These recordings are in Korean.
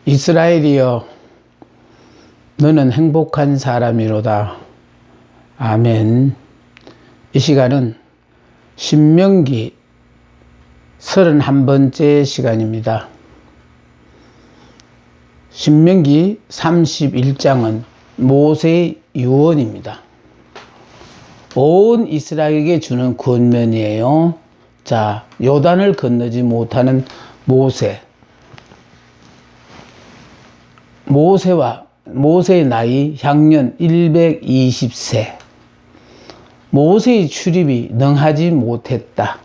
이스라엘이여, 너는 행복한 사람이로다. 아멘. 이 시간은 신명기 31번째 시간입니다. 신명기 31장은 모세의 유언입니다. 온 이스라엘에게 주는 권면이에요. 자, 요단을 건너지 못하는 모세의 나이 향년 120세. 모세의 출입이 능하지 못했다.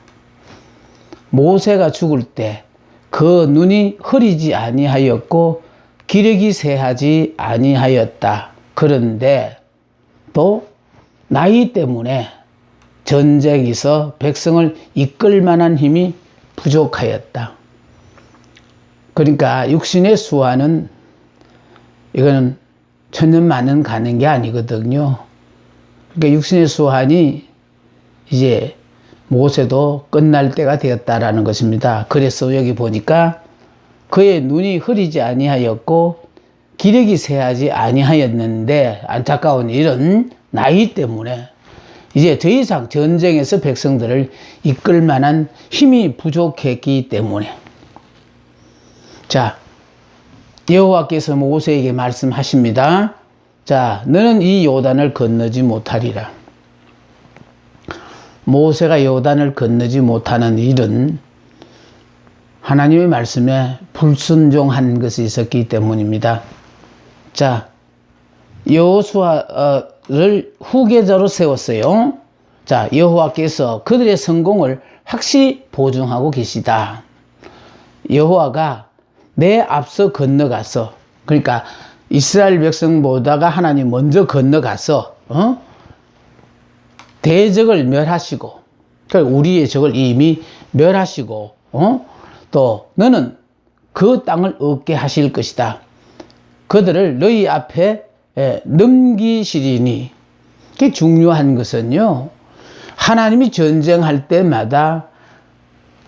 모세가 죽을 때 그 눈이 흐리지 아니하였고 기력이 쇠하지 아니하였다. 그런데 또 나이 때문에 전쟁에서 백성을 이끌 만한 힘이 부족하였다. 그러니까 육신의 수완은 이거는 천년만년 가는 게 아니거든요. 그러니까 육신의 수완이 이제 모세도 끝날 때가 되었다라는 것입니다. 그래서 여기 보니까 그의 눈이 흐리지 아니하였고 기력이 쇠하지 아니하였는데, 안타까운 일은 나이 때문에 이제 더 이상 전쟁에서 백성들을 이끌 만한 힘이 부족했기 때문에. 자, 여호와께서 모세에게 말씀하십니다. 자, 너는 이 요단을 건너지 못하리라. 모세가 요단을 건너지 못하는 일은 하나님의 말씀에 불순종한 것이 있었기 때문입니다. 자, 여호수아를 후계자로 세웠어요. 자, 여호와께서 그들의 성공을 확실히 보증하고 계시다. 여호와가 내 앞서 건너가서, 그러니까 이스라엘 백성보다가 하나님 먼저 건너가서 대적을 멸하시고, 그러니까 우리의 적을 이미 멸하시고, 또 너는 그 땅을 얻게 하실 것이다. 그들을 너희 앞에 넘기시리니. 그게 중요한 것은요, 하나님이 전쟁할 때마다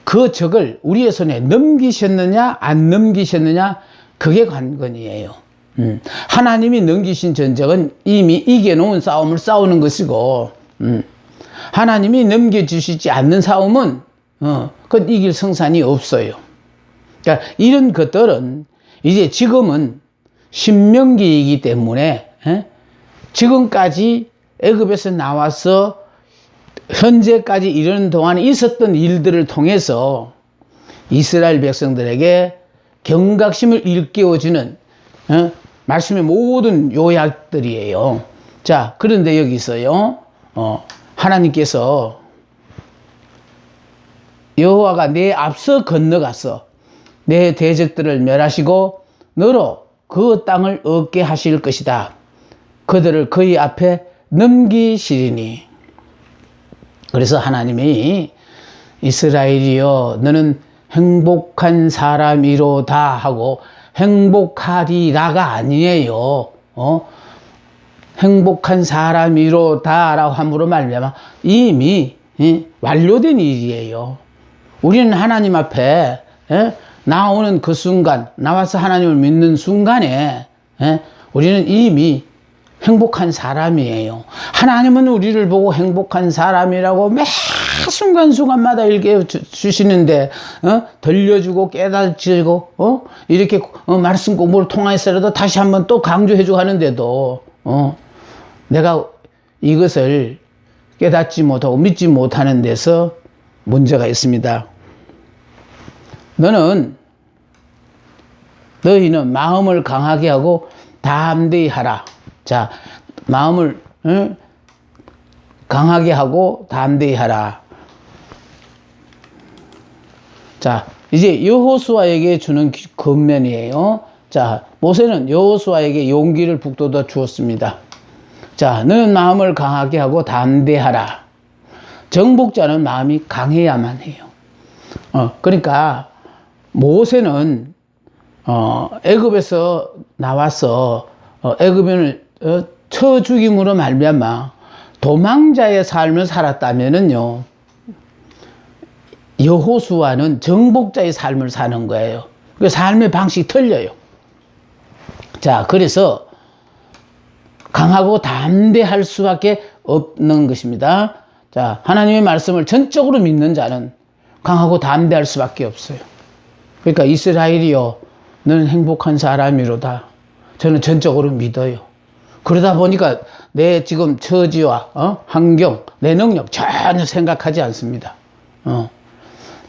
그 적을 우리의 손에 넘기셨느냐 안 넘기셨느냐, 그게 관건이에요. 하나님이 넘기신 전쟁은 이미 이겨놓은 싸움을 싸우는 것이고, 하나님이 넘겨주시지 않는 싸움은 그건 이길 성산이 없어요. 그러니까 이런 것들은 이제 지금은 신명기이기 때문에 지금까지 애굽에서 나와서 현재까지 이르는 동안에 있었던 일들을 통해서 이스라엘 백성들에게 경각심을 일깨워주는 말씀의 모든 요약들이에요. 자, 그런데 여기서요, 하나님께서 여호와가 내 앞서 건너가서 내 대적들을 멸하시고 너로 그 땅을 얻게 하실 것이다. 그들을 그의 앞에 넘기시리니. 그래서 하나님이 이스라엘이여, 너는 행복한 사람이로다 하고 행복하리라가 아니에요. 행복한 사람이로다라고 함으로 말미암아 이미 완료된 일이에요. 우리는 하나님 앞에 나오는 그 순간, 나와서 하나님을 믿는 순간에 우리는 이미 행복한 사람이에요. 하나님은 우리를 보고 행복한 사람이라고 매 순간순간마다 일깨워주시는데, 들려주고 깨닫고 이렇게 말씀 공부를 통해서라도 다시 한번 또 강조해주고 하는데도 내가 이것을 깨닫지 못하고 믿지 못하는 데서 문제가 있습니다. 너희는 마음을 강하게 하고 담대히 하라. 자, 마음을 강하게 하고 담대히 하라. 자, 이제 여호수아에게 주는 권면이에요. 자, 모세는 여호수아에게 용기를 북돋아 주었습니다. 자, 너는 마음을 강하게 하고 담대하라. 정복자는 마음이 강해야만 해요. 그러니까 모세는 애굽에서 나와서 애굽인을 쳐 죽임으로 말미암아 도망자의 삶을 살았다면은요, 여호수아는 정복자의 삶을 사는 거예요. 그 삶의 방식이 틀려요. 자, 그래서 강하고 담대할 수밖에 없는 것입니다. 자, 하나님의 말씀을 전적으로 믿는 자는 강하고 담대할 수밖에 없어요. 그러니까 이스라엘이여, 너는 행복한 사람이로다. 저는 전적으로 믿어요. 그러다 보니까 내 지금 처지와 환경, 내 능력 전혀 생각하지 않습니다.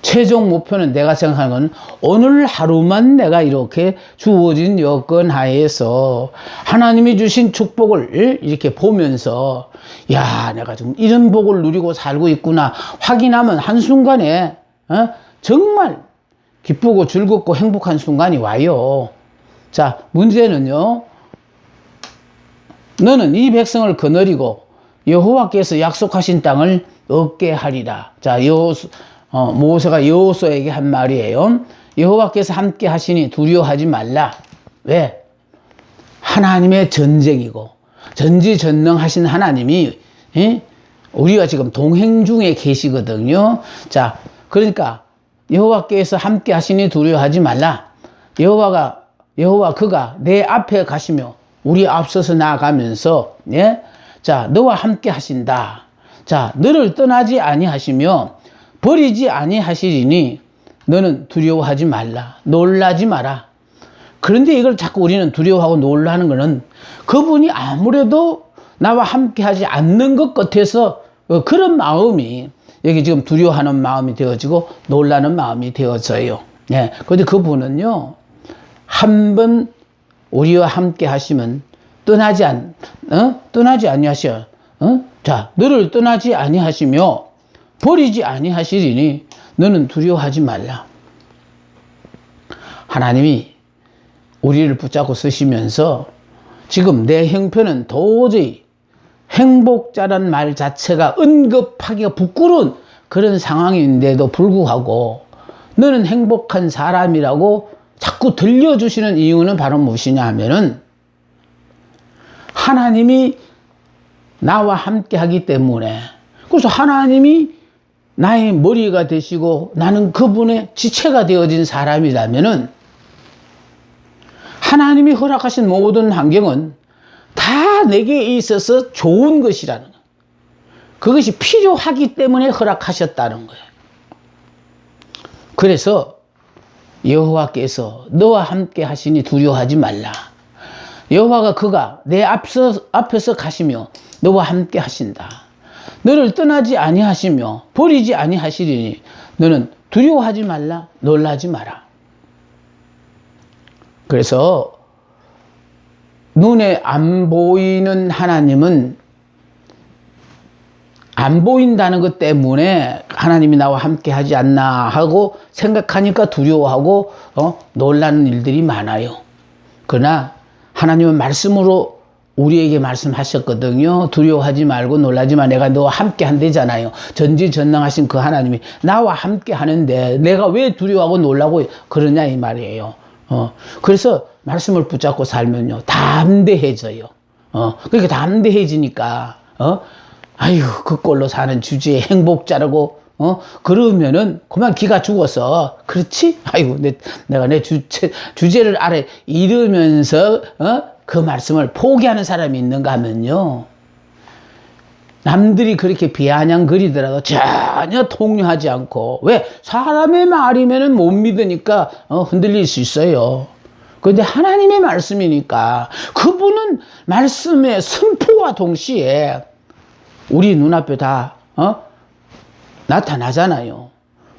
최종 목표는 내가 생각하는 건 오늘 하루만 내가 이렇게 주어진 여건 하에서 하나님이 주신 축복을 이렇게 보면서, 야, 내가 지금 이런 복을 누리고 살고 있구나 확인하면 한순간에 정말 기쁘고 즐겁고 행복한 순간이 와요. 자, 문제는요, 너는 이 백성을 거느리고 여호와께서 약속하신 땅을 얻게 하리라. 자, 모세가 여호수아에게 한 말이에요. 여호와께서 함께 하시니 두려워하지 말라. 왜? 하나님의 전쟁이고 전지전능하신 하나님이 우리가 지금 동행 중에 계시거든요. 자, 그러니까 여호와께서 함께 하시니 두려워하지 말라. 여호와 그가 내 앞에 가시며 우리 앞서서 나아가면서, 예? 자, 너와 함께 하신다. 자, 너를 떠나지 아니하시며 버리지 아니하시리니 너는 두려워하지 말라. 놀라지 마라. 그런데 이걸 자꾸 우리는 두려워하고 놀라는 것은 그분이 아무래도 나와 함께 하지 않는 것 같아서 그런 마음이 여기 지금 두려워하는 마음이 되어지고 놀라는 마음이 되어져요. 예. 그런데 그분은요, 한번 우리와 함께 하시면 떠나지 아니하셔. 자, 너를 떠나지 아니하시며 버리지 아니하시리니 너는 두려워하지 말라. 하나님이 우리를 붙잡고 쓰시면서 지금 내 형편은 도저히 행복자란 말 자체가 언급하기가 부끄러운 그런 상황인데도 불구하고 너는 행복한 사람이라고 자꾸 들려주시는 이유는 바로 무엇이냐 하면은 하나님이 나와 함께 하기 때문에, 그래서 하나님이 나의 머리가 되시고 나는 그분의 지체가 되어진 사람이라면은 하나님이 허락하신 모든 환경은 다 내게 있어서 좋은 것이라는 거예요. 그것이 필요하기 때문에 허락하셨다는 거예요. 그래서 여호와께서 너와 함께 하시니 두려워하지 말라. 여호와가 그가 내 앞에서 가시며 너와 함께 하신다. 너를 떠나지 아니하시며 버리지 아니하시리니 너는 두려워하지 말라. 놀라지 마라. 그래서 눈에 안 보이는 하나님은 안 보인다는 것 때문에 하나님이 나와 함께 하지 않나 하고 생각하니까 두려워하고 놀라는 일들이 많아요. 그러나 하나님은 말씀으로 우리에게 말씀하셨거든요. 두려워하지 말고 놀라지 마. 내가 너와 함께 한대잖아요. 전지전능하신 그 하나님이 나와 함께 하는데 내가 왜 두려워하고 놀라고 그러냐 이 말이에요. 그래서 말씀을 붙잡고 살면요, 담대해져요. 그렇게 담대해지니까 아유, 그 꼴로 사는 주제에 행복자라고 그러면은 그만 기가 죽어서, 그렇지? 아이고, 내가 내 주제를 알아 이러면서 그 말씀을 포기하는 사람이 있는가 하면요, 남들이 그렇게 비아냥거리더라도 전혀 통용하지 않고, 왜? 사람의 말이면은 못 믿으니까 흔들릴 수 있어요. 그런데 하나님의 말씀이니까 그분은 말씀의 선포와 동시에 우리 눈앞에 다 나타나잖아요.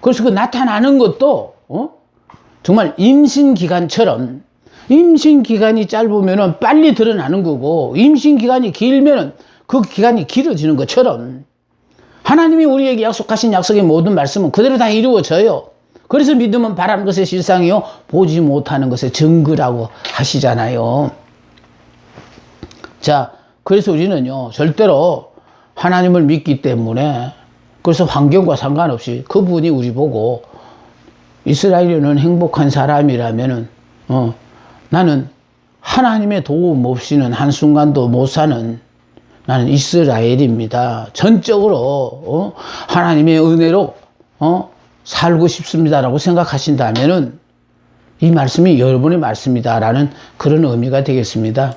그래서 그 나타나는 것도 정말 임신기간처럼, 임신기간이 짧으면 빨리 드러나는 거고 임신기간이 길면 그 기간이 길어지는 것처럼 하나님이 우리에게 약속하신 약속의 모든 말씀은 그대로 다 이루어져요. 그래서 믿음은 바라는 것의 실상이요 보지 못하는 것의 증거라고 하시잖아요. 자, 그래서 우리는요 절대로 하나님을 믿기 때문에, 그래서 환경과 상관없이 그분이 우리 보고 이스라엘은 행복한 사람이라면은 나는 하나님의 도움 없이는 한순간도 못 사는 나는 이스라엘입니다. 전적으로 하나님의 은혜로 살고 싶습니다라고 생각하신다면은 이 말씀이 여러분의 말씀이다라는 그런 의미가 되겠습니다.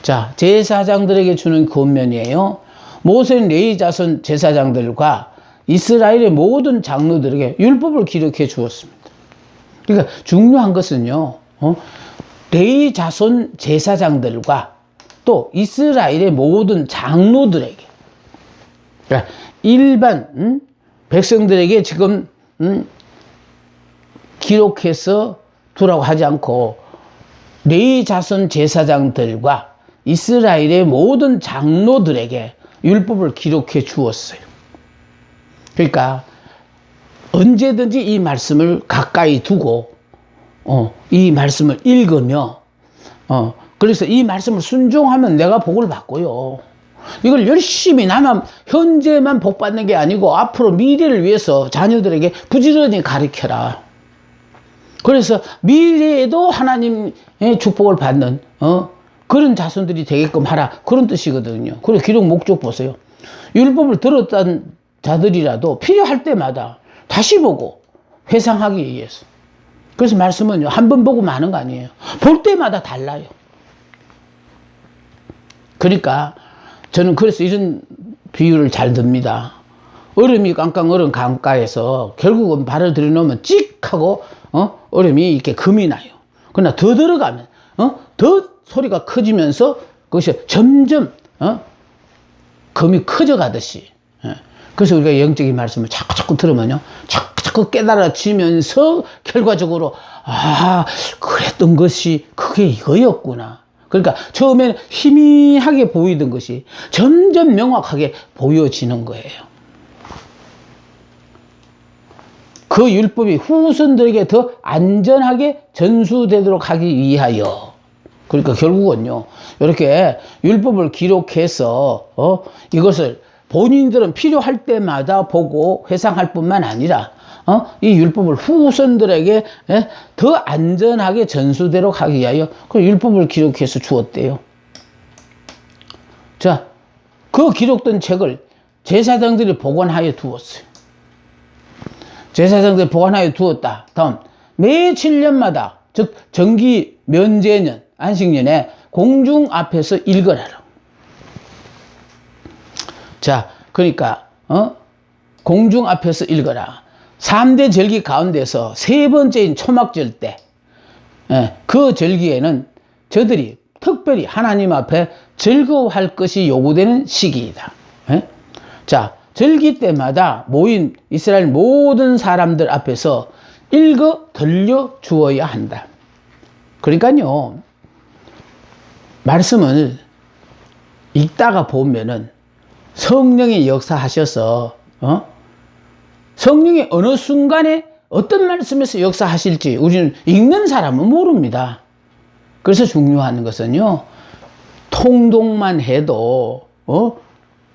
자, 제사장들에게 주는 권면이에요. 모세는 레위 자손 제사장들과 이스라엘의 모든 장로들에게 율법을 기록해 주었습니다. 그러니까 중요한 것은요, 레위 자손 제사장들과 또 이스라엘의 모든 장로들에게, 그러니까 일반 백성들에게 지금 기록해서 두라고 하지 않고 레위 자손 제사장들과 이스라엘의 모든 장로들에게 율법을 기록해 주었어요. 그러니까 언제든지 이 말씀을 가까이 두고 이 말씀을 읽으며 그래서 이 말씀을 순종하면 내가 복을 받고요. 이걸 열심히 나만 현재만 복 받는 게 아니고 앞으로 미래를 위해서 자녀들에게 부지런히 가르쳐라. 그래서 미래에도 하나님의 축복을 받는 그런 자손들이 되게끔 하라. 그런 뜻이거든요. 그리고 기록 목적 보세요. 율법을 들었던 자들이라도 필요할 때마다 다시 보고 회상하기 위해서. 그래서 말씀은요, 한 번 보고 마는 거 아니에요. 볼 때마다 달라요. 그러니까 저는 그래서 이런 비유를 잘 듭니다. 얼음이 깡깡 얼음 강가에서 결국은 발을 들여놓으면 찍 하고 얼음이 이렇게 금이 나요. 그러나 더 들어가면 더 소리가 커지면서 그것이 점점 금이 커져 가듯이. 그래서 우리가 영적인 말씀을 자꾸 들으면요, 자꾸 깨달아지면서 결과적으로 그랬던 것이 그게 이거였구나. 그러니까 처음에는 희미하게 보이던 것이 점점 명확하게 보여지는 거예요. 그 율법이 후손들에게 더 안전하게 전수되도록 하기 위하여. 그러니까 결국은요, 이렇게 율법을 기록해서 이것을 본인들은 필요할 때마다 보고 회상할 뿐만 아니라 이 율법을 후손들에게 더 안전하게 전수되도록 하기 위하여 그 율법을 기록해서 주었대요. 자, 그 기록된 책을 제사장들이 보관하여 두었어요. 제사장들이 보관하여 두었다. 다음, 매 7년마다, 즉 정기 면제년, 안식년에 공중 앞에서 읽어라라. 자, 그러니까 공중 앞에서 읽어라. 3대 절기 가운데서 세 번째인 초막절 때, 그 절기에는 저들이 특별히 하나님 앞에 즐거워할 것이 요구되는 시기이다. 자, 절기 때마다 모인 이스라엘 모든 사람들 앞에서 읽어 들려 주어야 한다. 그러니까요, 말씀을 읽다가 보면은 성령이 역사하셔서 성령이 어느 순간에 어떤 말씀에서 역사하실지 우리는 읽는 사람은 모릅니다. 그래서 중요한 것은요, 통독만 해도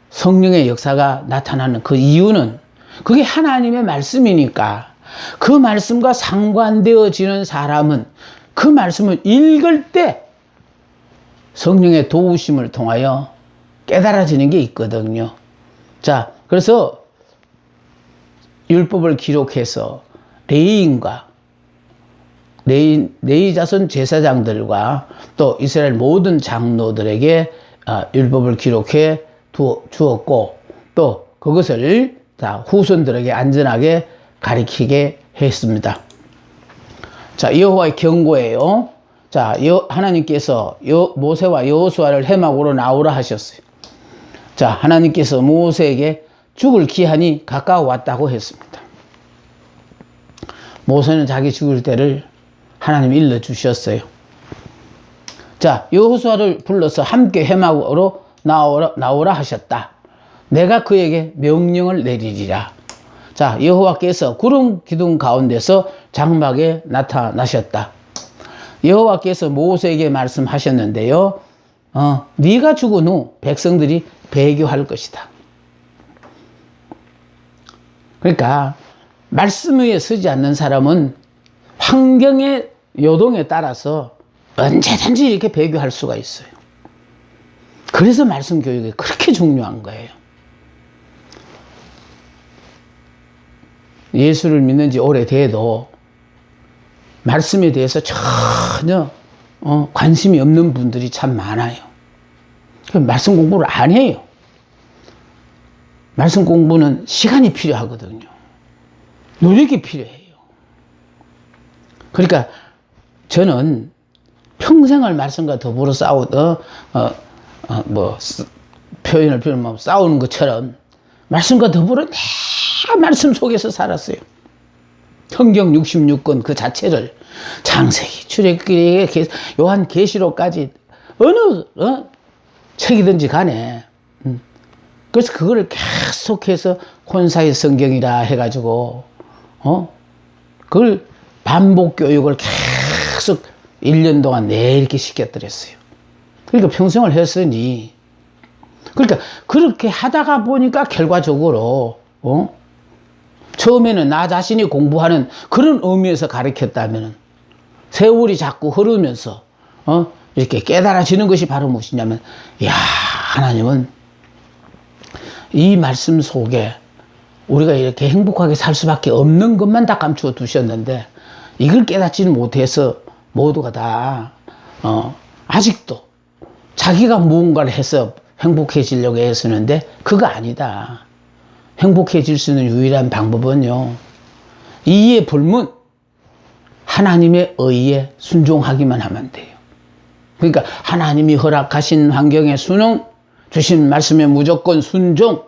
성령의 역사가 나타나는 그 이유는 그게 하나님의 말씀이니까 그 말씀과 상관되어지는 사람은 그 말씀을 읽을 때 성령의 도우심을 통하여 깨달아지는 게 있거든요. 자, 그래서 율법을 기록해서 레위인과 레위 자손 제사장들과 또 이스라엘 모든 장로들에게 율법을 기록해 주었고 또 그것을 다 후손들에게 안전하게 가르치게 했습니다. 자, 여호와의 경고예요. 자, 하나님께서 모세와 여호수아를 해막으로 나오라 하셨어요. 자, 하나님께서 모세에게 죽을 기한이 가까워왔다고 했습니다. 모세는 자기 죽을 때를 하나님이 일러주셨어요. 자, 여호수아를 불러서 함께 해막으로 나오라 하셨다. 내가 그에게 명령을 내리리라. 자, 여호와께서 구름 기둥 가운데서 장막에 나타나셨다. 여호와께서 모세에게 말씀하셨는데요. 네가 죽은 후 백성들이 배교할 것이다. 그러니까 말씀 위에 서지 않는 사람은 환경의 요동에 따라서 언제든지 이렇게 배교할 수가 있어요. 그래서 말씀 교육이 그렇게 중요한 거예요. 예수를 믿는 지 오래돼도 말씀에 대해서 전혀 관심이 없는 분들이 참 많아요. 말씀 공부를 안 해요. 말씀 공부는 시간이 필요하거든요. 노력이 필요해요. 그러니까 저는 평생을 말씀과 더불어 표현을 표현하면 싸우는 것처럼 말씀과 더불어 내가 말씀 속에서 살았어요. 성경 66권 그 자체를 창세기, 출애굽기, 요한 계시록까지 어느 책이든지 간에 그래서 그거를 계속해서 혼사의 성경이라 해가지고 그걸 반복 교육을 계속 1년 동안 매일 이렇게 시켰더랬어요. 그러니까 평생을 했으니 그러니까 그렇게 하다가 보니까 결과적으로 처음에는 나 자신이 공부하는 그런 의미에서 가르쳤다면 세월이 자꾸 흐르면서 이렇게 깨달아지는 것이 바로 무엇이냐면 야 하나님은 이 말씀 속에 우리가 이렇게 행복하게 살 수밖에 없는 것만 다 감추어 두셨는데 이걸 깨닫지는 못해서 모두가 다 아직도 자기가 무언가를 해서 행복해지려고 애쓰는데 그거 아니다. 행복해질 수 있는 유일한 방법은요, 이의 불문, 하나님의 의에 순종하기만 하면 돼요. 그러니까 하나님이 허락하신 환경에 순응, 주신 말씀에 무조건 순종,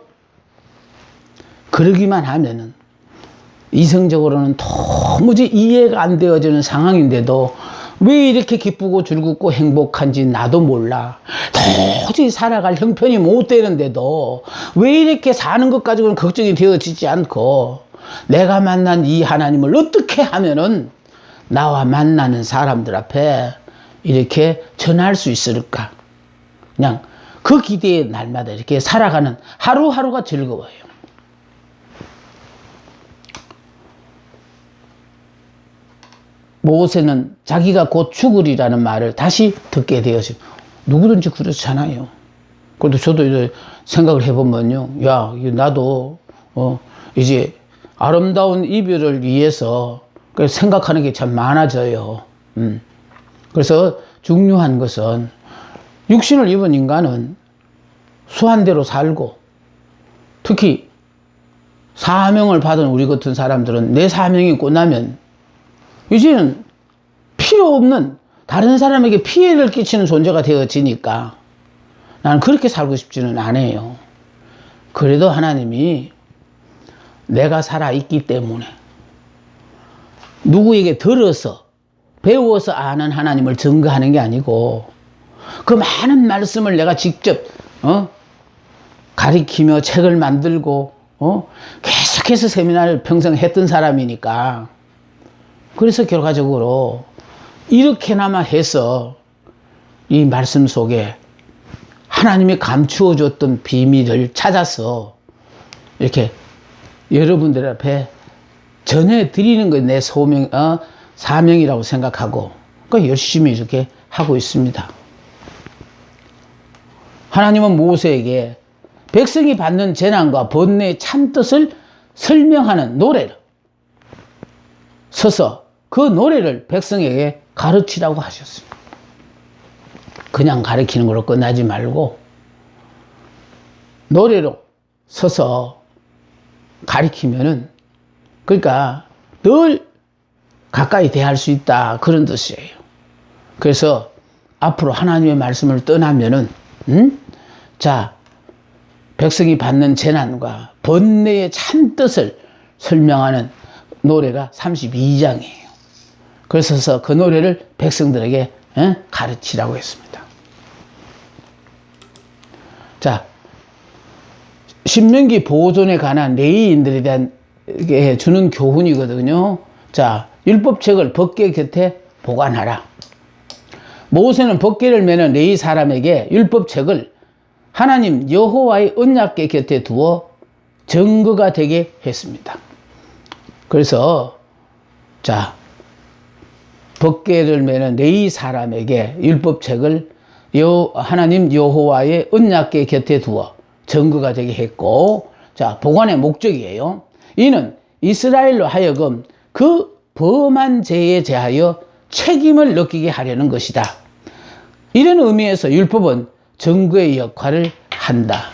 그러기만 하면은 이성적으로는 도무지 이해가 안 되어지는 상황인데도 왜 이렇게 기쁘고 즐겁고 행복한지 나도 몰라. 도저히 살아갈 형편이 못 되는데도 왜 이렇게 사는 것 가지고는 걱정이 되어지지 않고 내가 만난 이 하나님을 어떻게 하면은 나와 만나는 사람들 앞에 이렇게 전할 수 있을까. 그냥 그 기대에 날마다 이렇게 살아가는 하루하루가 즐거워요. 모세는 자기가 곧 죽으리라는 말을 다시 듣게 되어서 누구든지 그렇잖아요. 그래도 저도 이제 생각을 해보면요, 야, 나도 이제 아름다운 이별을 위해서 생각하는 게 참 많아져요. 그래서 중요한 것은 육신을 입은 인간은 수한대로 살고 특히 사명을 받은 우리 같은 사람들은 내 사명이 끝나면 이제는 필요 없는 다른 사람에게 피해를 끼치는 존재가 되어지니까 나는 그렇게 살고 싶지는 않아요. 그래도 하나님이 내가 살아있기 때문에 누구에게 들어서 배워서 아는 하나님을 증거하는 게 아니고 그 많은 말씀을 내가 직접 가리키며 책을 만들고 계속해서 세미나를 평생 했던 사람이니까 그래서 결과적으로 이렇게나마 해서 이 말씀 속에 하나님이 감추어 줬던 비밀을 찾아서 이렇게 여러분들 앞에 전해드리는 게 내 사명이라고 생각하고 그러니까 열심히 이렇게 하고 있습니다. 하나님은 모세에게 백성이 받는 재난과 번뇌의 참뜻을 설명하는 노래를 서서 그 노래를 백성에게 가르치라고 하셨어요. 그냥 가르치는 걸로 끝나지 말고 노래로 서서 가르치면은 그러니까 늘 가까이 대할 수 있다 그런 뜻이에요. 그래서 앞으로 하나님의 말씀을 떠나면은 자 백성이 받는 재난과 번뇌의 참뜻을 설명하는 노래가 32장이에요. 그래서 그 노래를 백성들에게 가르치라고 했습니다. 자, 신명기 보존에 관한 레위인들에 대한 주는 교훈이거든요. 자, 율법책을 법궤 곁에 보관하라. 모세는 법궤를 메는 레위 사람에게 율법책을 하나님 여호와의 언약궤 곁에 두어 증거가 되게 했습니다. 그래서 자 법궤를 메는 레위 사람에게 율법책을 하나님 여호와의 언약궤 곁에 두어 증거가 되게 했고 자 보관의 목적이에요. 이는 이스라엘로 하여금 그 범한 죄에 대하여 책임을 느끼게 하려는 것이다. 이런 의미에서 율법은 증거의 역할을 한다.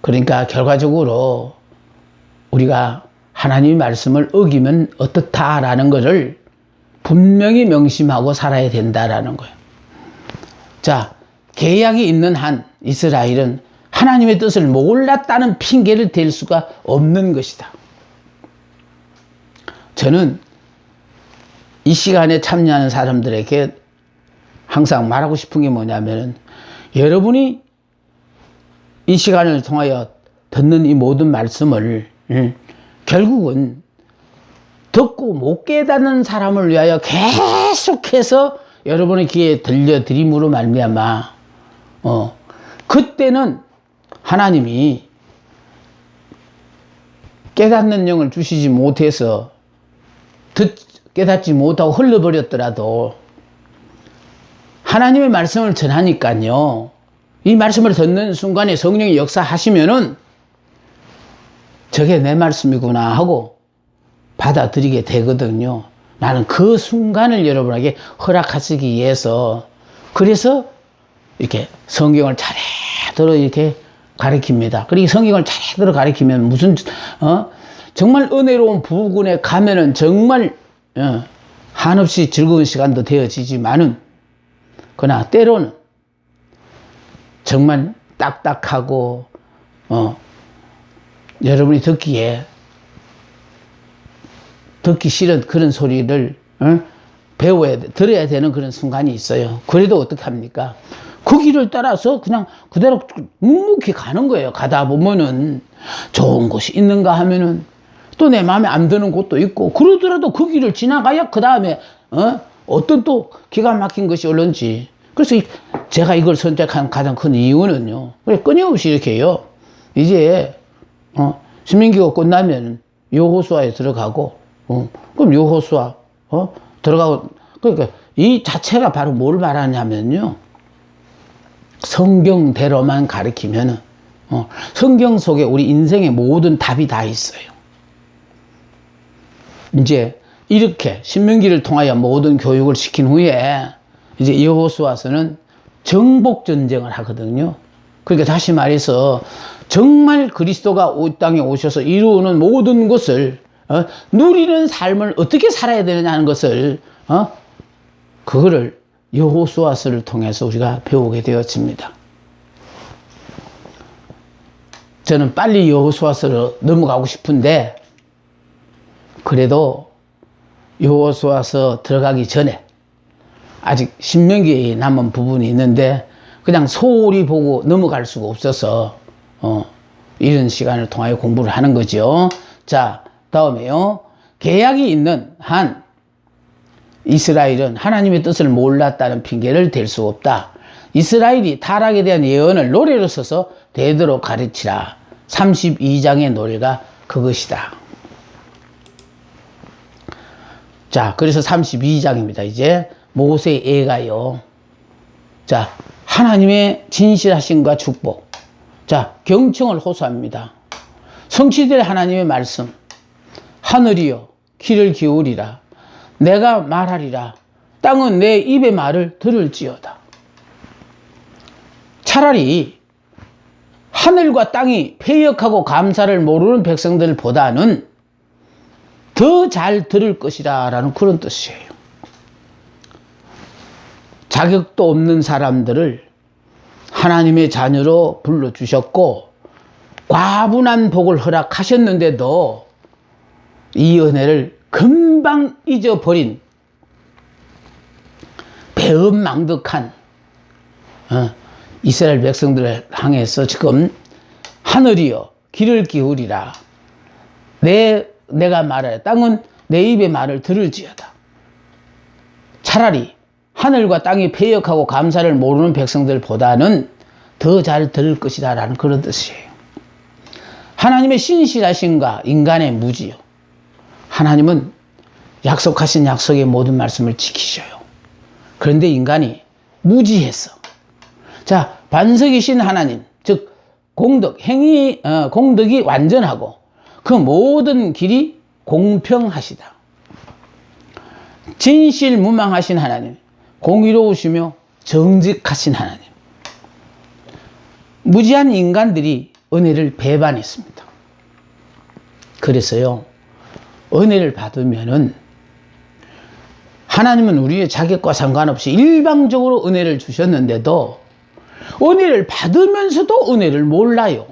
그러니까 결과적으로 우리가 하나님의 말씀을 어기면 어떻다라는 것을 분명히 명심하고 살아야 된다라는 거예요. 자, 계약이 있는 한 이스라엘은 하나님의 뜻을 몰랐다는 핑계를 댈 수가 없는 것이다. 저는 이 시간에 참여하는 사람들에게 항상 말하고 싶은 게 뭐냐면, 여러분이 이 시간을 통하여 듣는 이 모든 말씀을 결국은 듣고 못 깨닫는 사람을 위하여 계속해서 여러분의 귀에 들려드림으로 말미암아 그때는 하나님이 깨닫는 영을 주시지 못해서 깨닫지 못하고 흘러버렸더라도 하나님의 말씀을 전하니까요, 이 말씀을 듣는 순간에 성령이 역사하시면은 저게 내 말씀이구나 하고 받아들이게 되거든요. 나는 그 순간을 여러분에게 허락하시기 위해서, 그래서 이렇게 성경을 차례대로 이렇게 가르칩니다. 그리고 성경을 차례대로 가르치면 정말 은혜로운 부근에 가면은 정말 한없이 즐거운 시간도 되어지지만은, 그러나 때로는 정말 딱딱하고 여러분이 듣기 싫은 그런 소리를 들어야 되는 그런 순간이 있어요. 그래도 어떡합니까? 그 길을 따라서 그냥 그대로 묵묵히 가는 거예요. 가다 보면은 좋은 곳이 있는가 하면은 또 내 마음에 안 드는 곳도 있고, 그러더라도 그 길을 지나가야 그 다음에 어떤 또 기가 막힌 것이 올런지. 그래서 제가 이걸 선택한 가장 큰 이유는요, 끊임없이 이렇게 해요. 이제 신명기가 끝나면 여호수아에 들어가고, 그럼 여호수아 들어가고, 그러니까 이 자체가 바로 뭘 말하냐면요, 성경대로만 가르치면은 성경 속에 우리 인생의 모든 답이 다 있어요. 이제 이렇게 신명기를 통하여 모든 교육을 시킨 후에 이제 여호수아서는 정복 전쟁을 하거든요. 그러니까 다시 말해서 정말 그리스도가 이 땅에 오셔서 이루는 모든 것을 누리는 삶을 어떻게 살아야 되느냐 하는 것을 그거를 여호수아서를 통해서 우리가 배우게 되었습니다. 저는 빨리 여호수아서로 넘어가고 싶은데, 그래도 여호수아서 들어가기 전에 아직 신명기에 남은 부분이 있는데 그냥 소홀히 보고 넘어갈 수가 없어서 이런 시간을 통하여 공부를 하는 거죠. 자, 다음에요. 계약이 있는 한 이스라엘은 하나님의 뜻을 몰랐다는 핑계를 댈 수 없다. 이스라엘이 타락에 대한 예언을 노래로 써서 되도록 가르치라. 32장의 노래가 그것이다. 자, 그래서 32장입니다. 이제 모세의 애가요. 자, 하나님의 진실하심과 축복. 자, 경청을 호소합니다. 성취될 하나님의 말씀. 하늘이여 귀를 기울이라. 내가 말하리라. 땅은 내 입의 말을 들을지어다. 차라리 하늘과 땅이 패역하고 감사를 모르는 백성들보다는 더 잘 들을 것이라 라는 그런 뜻이에요. 자격도 없는 사람들을 하나님의 자녀로 불러주셨고 과분한 복을 허락하셨는데도 이 은혜를 금방 잊어버린 배은망덕한 이스라엘 백성들을 향해서 지금 하늘이여 귀를 기울이라. 내가 말하여 땅은 내 입의 말을 들을지어다. 차라리 하늘과 땅이 패역하고 감사를 모르는 백성들보다는 더 잘 들을 것이다 라는 그런 뜻이에요. 하나님의 신실하심과 인간의 무지요. 하나님은 약속하신 약속의 모든 말씀을 지키셔요. 그런데 인간이 무지했어. 자, 반석이신 하나님, 즉 공덕, 공덕이 완전하고 그 모든 길이 공평하시다. 진실무망하신 하나님, 공의로우시며 정직하신 하나님. 무지한 인간들이 은혜를 배반했습니다. 그래서요, 은혜를 받으면은 하나님은 우리의 자격과 상관없이 일방적으로 은혜를 주셨는데도 은혜를 받으면서도 은혜를 몰라요.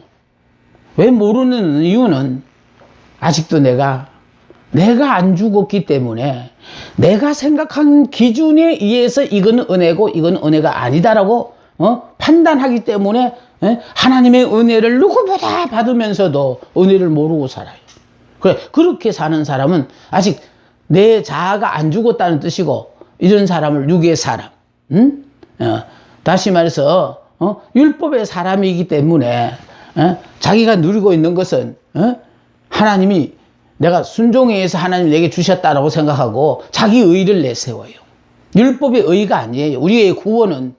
왜 모르는 이유는 아직도 내가 안 죽었기 때문에 내가 생각한 기준에 의해서 이건 은혜고 이건 은혜가 아니다라고 판단하기 때문에 하나님의 은혜를 누구보다 받으면서도 은혜를 모르고 살아요. 그래, 그렇게 사는 사람은 아직 내 자아가 안 죽었다는 뜻이고, 이런 사람을 육의 사람, 다시 말해서 율법의 사람이기 때문에 자기가 누리고 있는 것은 하나님이 내가 순종에 의해서 하나님 내게 주셨다라고 생각하고 자기 의를 내세워요. 율법의 의가 아니에요. 우리의 구원은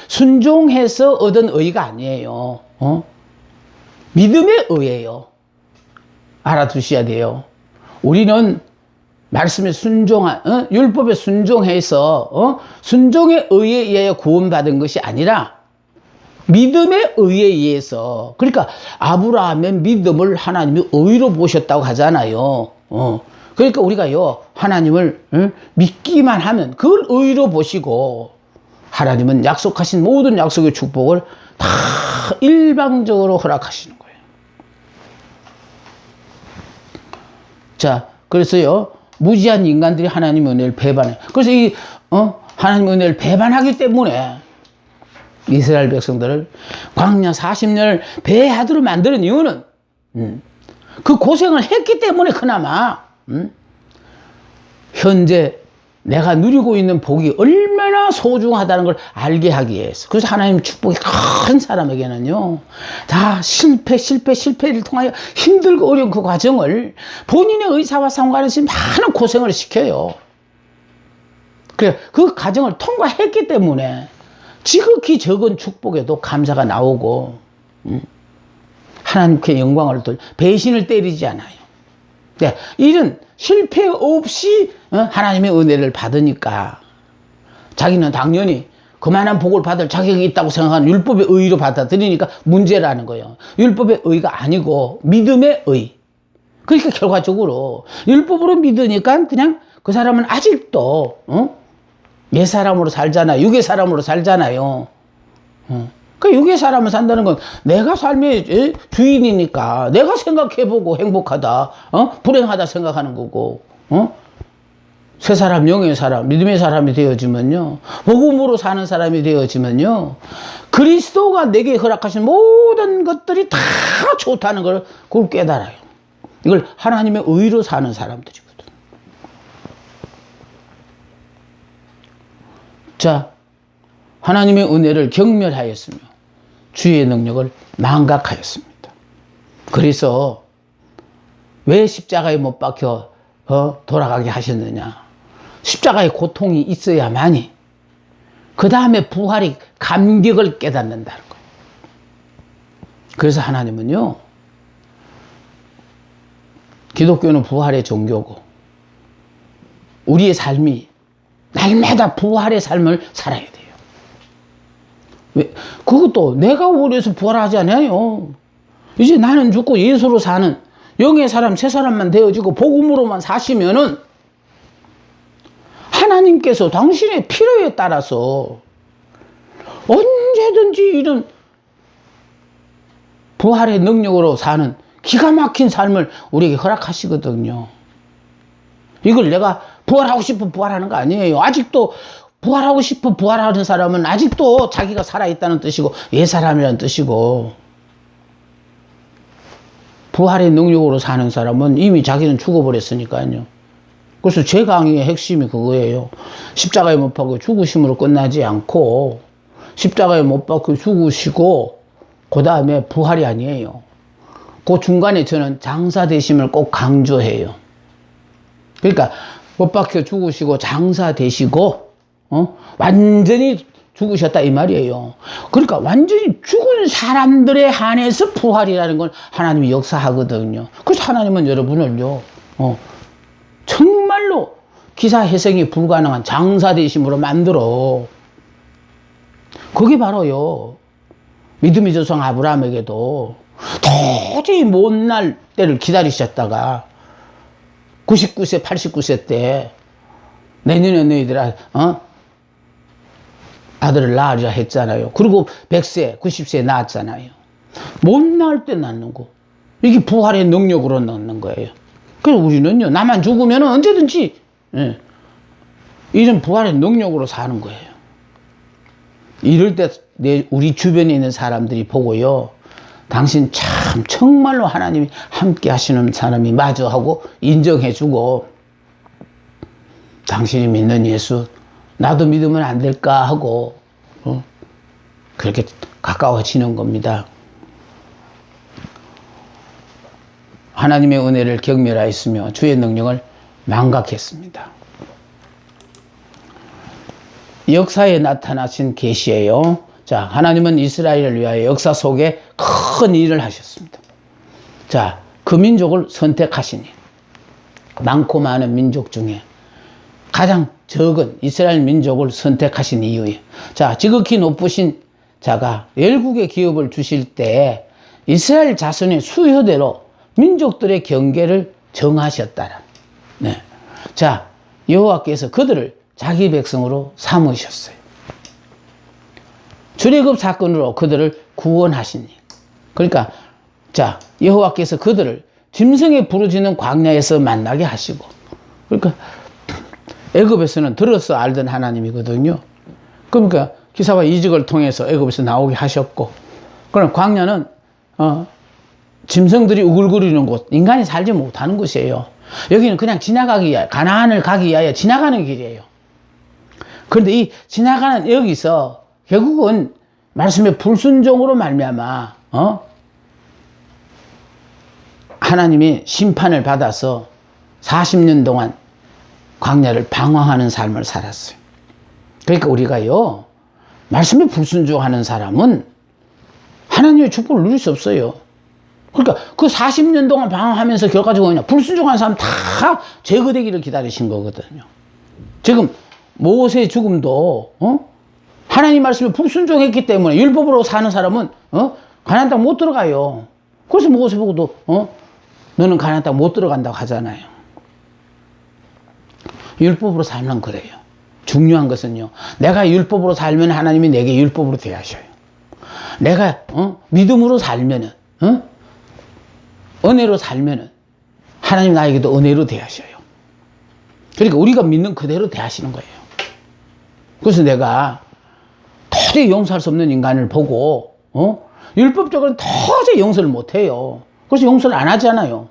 순종해서 얻은 의가 아니에요. 믿음의 의예요. 알아두셔야 돼요. 우리는 말씀에 순종한, 율법에 순종해서 순종의 의에 의하여 구원받은 것이 아니라 믿음의 의에 의해서. 그러니까 아브라함의 믿음을 하나님이 의로 보셨다고 하잖아요. 그러니까 우리가요, 하나님을 믿기만 하면 그걸 의로 보시고, 하나님은 약속하신 모든 약속의 축복을 다 일방적으로 허락하시는 거예요. 자, 그래서요, 무지한 인간들이 하나님의 은혜를 배반해. 그래서 하나님의 은혜를 배반하기 때문에 이스라엘 백성들을 광야 40년을 배하도록 만드는 이유는 그 고생을 했기 때문에 그나마 현재 내가 누리고 있는 복이 얼마나 소중하다는 걸 알게 하기 위해서. 그래서 하나님 축복이 큰 사람에게는요, 다 실패를 통하여 힘들고 어려운 그 과정을 본인의 의사와 상관없이 많은 고생을 시켜요. 그래, 그 과정을 통과했기 때문에 지극히 적은 축복에도 감사가 나오고, 하나님께 영광을 배신을 때리지 않아요. 네, 이런 실패 없이 하나님의 은혜를 받으니까 자기는 당연히 그만한 복을 받을 자격이 있다고 생각하는 율법의 의로 받아들이니까 문제라는 거예요. 율법의 의가 아니고 믿음의 의. 그러니까 결과적으로 율법으로 믿으니까 그냥 그 사람은 아직도 옛 사람으로 살잖아요. 육의 사람으로 살잖아요. 그 육의 사람을 산다는 건 내가 삶의 주인이니까 내가 생각해보고 행복하다, 불행하다 생각하는 거고, 새 사람, 영의 사람, 믿음의 사람이 되어지면요, 복음으로 사는 사람이 되어지면요, 그리스도가 내게 허락하신 모든 것들이 다 좋다는 걸 그걸 깨달아요. 이걸 하나님의 의로 사는 사람들이거든. 자, 하나님의 은혜를 경멸하였으며 주의 능력을 망각하였습니다. 그래서 왜 십자가에 못 박혀 돌아가게 하셨느냐? 십자가의 고통이 있어야만이 그 다음에 부활의 감격을 깨닫는다는 거예요. 그래서 하나님은요, 기독교는 부활의 종교고 우리의 삶이 날마다 부활의 삶을 살아야 돼요. 왜? 그것도 내가 원해서 부활하지 않아요. 이제 나는 죽고 예수로 사는 영의 사람, 새 사람만 되어지고 복음으로만 사시면은 하나님께서 당신의 필요에 따라서 언제든지 이런 부활의 능력으로 사는 기가 막힌 삶을 우리에게 허락하시거든요. 이걸 내가 부활하고 싶어 부활하는 거 아니에요. 아직도 부활하고 싶어 부활하는 사람은 아직도 자기가 살아있다는 뜻이고 옛 사람이라는 뜻이고, 부활의 능력으로 사는 사람은 이미 자기는 죽어버렸으니까요. 그래서 제 강의의 핵심이 그거예요. 십자가에 못 박혀 죽으심으로 끝나지 않고 십자가에 못 박혀 죽으시고 그 다음에 부활이 아니에요. 그 중간에 저는 장사되심을 꼭 강조해요. 그러니까 못 박혀 죽으시고 장사되시고 완전히 죽으셨다 이 말이에요. 그러니까 완전히 죽은 사람들에 한해서 부활이라는 걸 하나님이 역사하거든요. 그래서 하나님은 여러분을요, 정말로 기사 회생이 불가능한 장사대심으로 만들어. 그게 바로요, 믿음의 조상 아브라함에게도 도저히 못 날 때를 기다리셨다가 99세, 89세 때 내년에 너희들 아들을 낳으리라 했잖아요. 그리고 100세, 90세에 낳았잖아요. 못 낳을 때 낳는 거. 이게 부활의 능력으로 낳는 거예요. 그래서 우리는요, 나만 죽으면 언제든지, 이런 부활의 능력으로 사는 거예요. 이럴 때 우리 주변에 있는 사람들이 보고요, 당신 참 정말로 하나님이 함께 하시는 사람이 맞아 하고 인정해주고, 당신이 믿는 예수 나도 믿으면 안 될까 하고 그렇게 가까워지는 겁니다. 하나님의 은혜를 경멸하였으며 주의 능력을 망각했습니다. 역사에 나타나신 계시예요. 자, 하나님은 이스라엘을 위하여 역사 속에 큰 일을 하셨습니다. 자, 그 민족을 선택하시니, 많고 많은 민족 중에 가장 적은 이스라엘 민족을 선택하신 이유예요. 자, 지극히 높으신 자가 열국의 기업을 주실 때 이스라엘 자손의 수요대로 민족들의 경계를 정하셨다라. 네. 자, 여호와께서 그들을 자기 백성으로 삼으셨어요. 출애굽 사건으로 그들을 구원하시니. 그러니까 자, 여호와께서 그들을 짐승에 부르짖는 광야에서 만나게 하시고, 그러니까 애굽에서는 들어서 알던 하나님이거든요. 그러니까 기사와 이적을 통해서 애굽에서 나오게 하셨고, 그럼 광야는 짐승들이 우글거리는 곳, 인간이 살지 못하는 곳이에요. 여기는 그냥 지나가기 위하여, 가나안을 가기 위하여 지나가는 길이에요. 그런데 이 지나가는 여기서 결국은 말씀의 불순종으로 말미암아 하나님이 심판을 받아서 40년 동안 광야를 방황하는 삶을 살았어요. 그러니까 우리가요, 말씀에 불순종하는 사람은 하나님의 축복을 누릴 수 없어요. 그러니까 그 40년 동안 방황하면서 결과적으로 그냥 불순종하는 사람 다 제거되기를 기다리신 거거든요. 지금 모세의 죽음도 하나님 말씀에 불순종했기 때문에 율법으로 사는 사람은 가나안 땅 못 들어가요. 그래서 모세 보고도 너는 가나안 땅 못 들어간다고 하잖아요. 율법으로 살면 그래요. 중요한 것은요, 내가 율법으로 살면 하나님이 내게 율법으로 대하셔요. 내가 믿음으로 살면은 은혜로 살면은 하나님 나에게도 은혜로 대하셔요. 그러니까 우리가 믿는 그대로 대하시는 거예요. 그래서 내가 도저히 용서할 수 없는 인간을 보고 율법적으로는 도저히 용서를 못해요. 그래서 용서를 안 하잖아요.